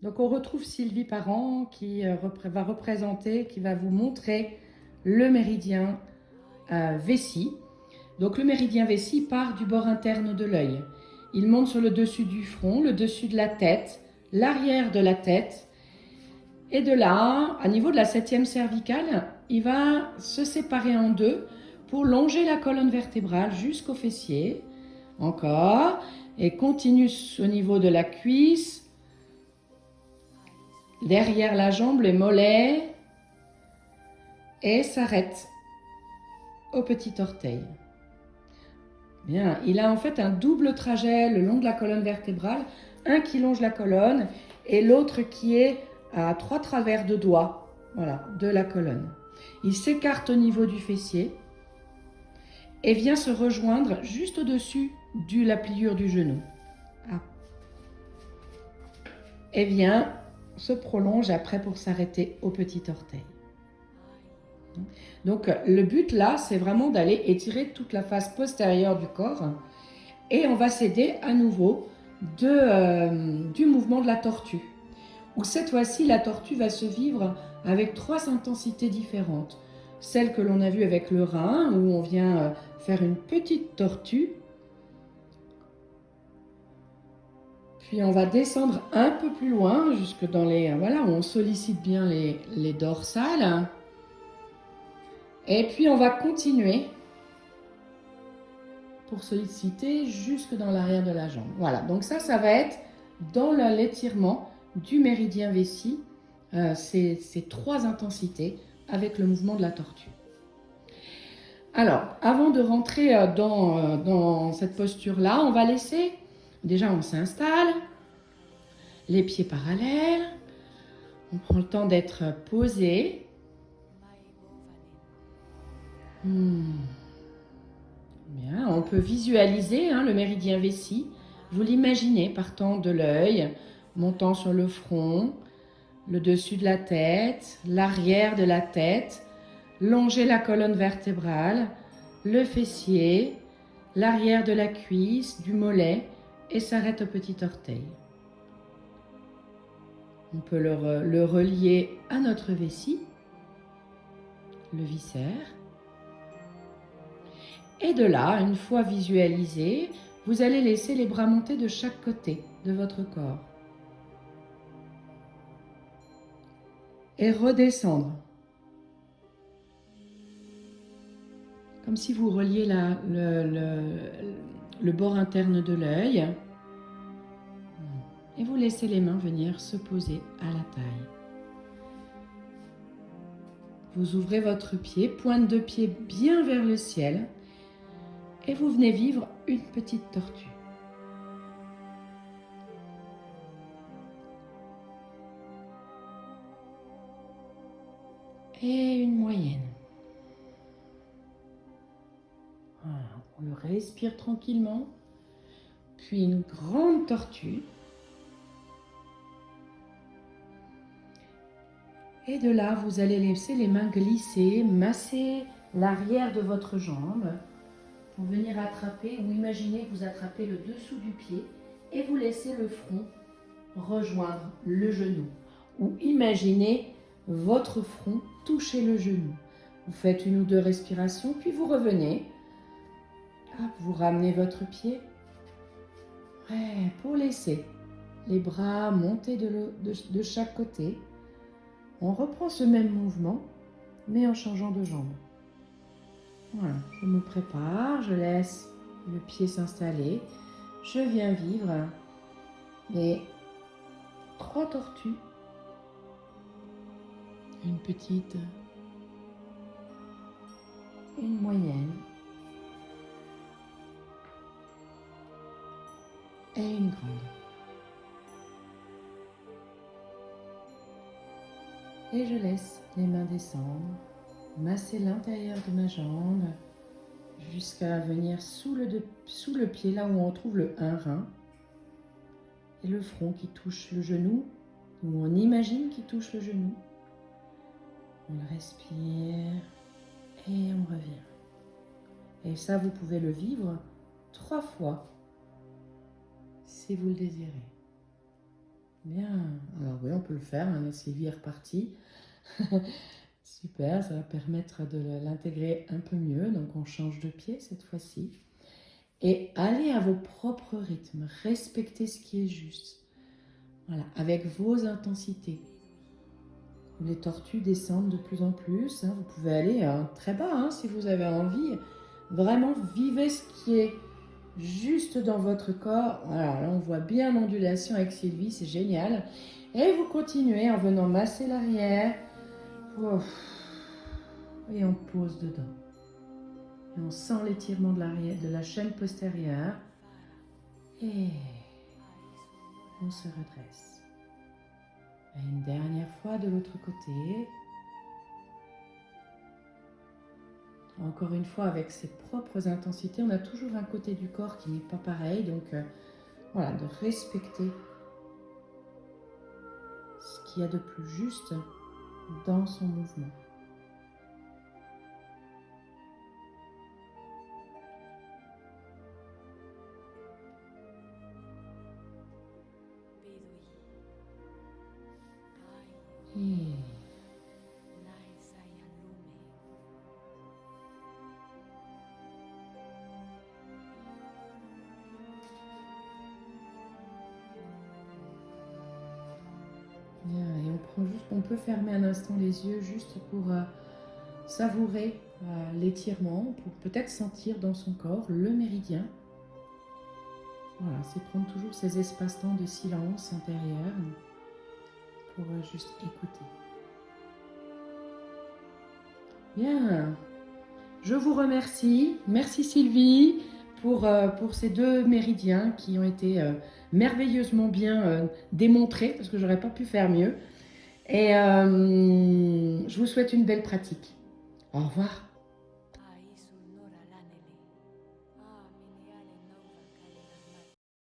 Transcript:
Donc on retrouve Sylvie Parent qui va représenter, qui va vous montrer le méridien vessie. Donc le méridien vessie part du bord interne de l'œil. Il monte sur le dessus du front, le dessus de la tête, l'arrière de la tête. Et de là, à niveau de la 7e cervicale, il va se séparer en deux pour longer la colonne vertébrale jusqu'au fessier. Encore. Et continue au niveau de la cuisse, derrière la jambe, les mollets. Et s'arrête au petit orteil. Bien, il a en fait un double trajet le long de la colonne vertébrale, un qui longe la colonne et l'autre qui est à 3 travers de doigts, voilà, de la colonne. Il s'écarte au niveau du fessier et vient se rejoindre juste au-dessus de la pliure du genou. Ah. Et vient se prolonge après pour s'arrêter au petit orteil. Donc le but là, c'est vraiment d'aller étirer toute la face postérieure du corps et on va s'aider à nouveau du mouvement de la tortue. Où cette fois-ci, la tortue va se vivre avec 3 intensités différentes. Celle que l'on a vue avec le rein, où on vient faire une petite tortue. Puis on va descendre un peu plus loin, jusque dans les... Voilà, où on sollicite bien les dorsales. Et puis on va continuer pour solliciter jusque dans l'arrière de la jambe. Voilà, donc ça va être dans l'étirement du méridien vessie, ces 3 intensités avec le mouvement de la tortue. Alors, avant de rentrer dans cette posture-là, on va laisser, déjà on s'installe, les pieds parallèles, on prend le temps d'être posé. Bien, on peut visualiser le méridien vessie. Vous l'imaginez partant de l'œil, montant sur le front, le dessus de la tête, l'arrière de la tête, longer la colonne vertébrale, le fessier, l'arrière de la cuisse, du mollet et s'arrête au petit orteil. On peut le relier à notre vessie, le viscère. Et de là, une fois visualisé, vous allez laisser les bras monter de chaque côté de votre corps. Et redescendre. Comme si vous reliez le bord interne de l'œil. Et vous laissez les mains venir se poser à la taille. Vous ouvrez votre pied, pointe de pied bien vers le ciel. Et vous venez vivre une petite tortue. Et une moyenne. Voilà, on respire tranquillement. Puis une grande tortue. Et de là, vous allez laisser les mains glisser, masser l'arrière de votre jambe pour venir attraper ou imaginer que vous attrapez le dessous du pied et vous laissez le front rejoindre le genou. Ou imaginez votre front toucher le genou. Vous faites 1 ou 2 respirations, puis vous revenez. Hop, vous ramenez votre pied. Ouais, pour laisser les bras monter de chaque côté. On reprend ce même mouvement, mais en changeant de jambe. Voilà, je me prépare, je laisse le pied s'installer. Je viens vivre mes 3 tortues. Une petite, une moyenne et une grande. Et je laisse les mains descendre, masser l'intérieur de ma jambe jusqu'à venir sous le pied, là où on retrouve le 1 rein et le front qui touche le genou, ou on imagine qu'il touche le genou. On respire et on revient. Et ça, vous pouvez le vivre 3 fois si vous le désirez. Bien. Alors oui, on peut le faire. Hein, Sylvie est repartie. Super, ça va permettre de l'intégrer un peu mieux. Donc on change de pied cette fois-ci. Et allez à vos propres rythmes. Respectez ce qui est juste. Voilà, avec vos intensités. Les tortues descendent de plus en plus. Hein. Vous pouvez aller très bas hein, si vous avez envie. Vraiment, vivez ce qui est juste dans votre corps. Voilà, là, on voit bien l'ondulation avec Sylvie, c'est génial. Et vous continuez en venant masser l'arrière. Et on pose dedans. Et on sent l'étirement de l'arrière, de la chaîne postérieure. Et on se redresse. Et une dernière fois de l'autre côté. Encore une fois, avec ses propres intensités, on a toujours un côté du corps qui n'est pas pareil. Donc, voilà, de respecter ce qu'il y a de plus juste dans son mouvement. Et bien, et on prend juste, on peut fermer un instant les yeux juste pour savourer l'étirement, pour peut-être sentir dans son corps le méridien. Voilà, c'est prendre toujours ces espaces-temps de silence intérieur pour juste écouter. Bien, je vous remercie. Merci Sylvie pour ces deux méridiens qui ont été merveilleusement bien démontrés parce que j'aurais pas pu faire mieux. Et je vous souhaite une belle pratique. Au revoir.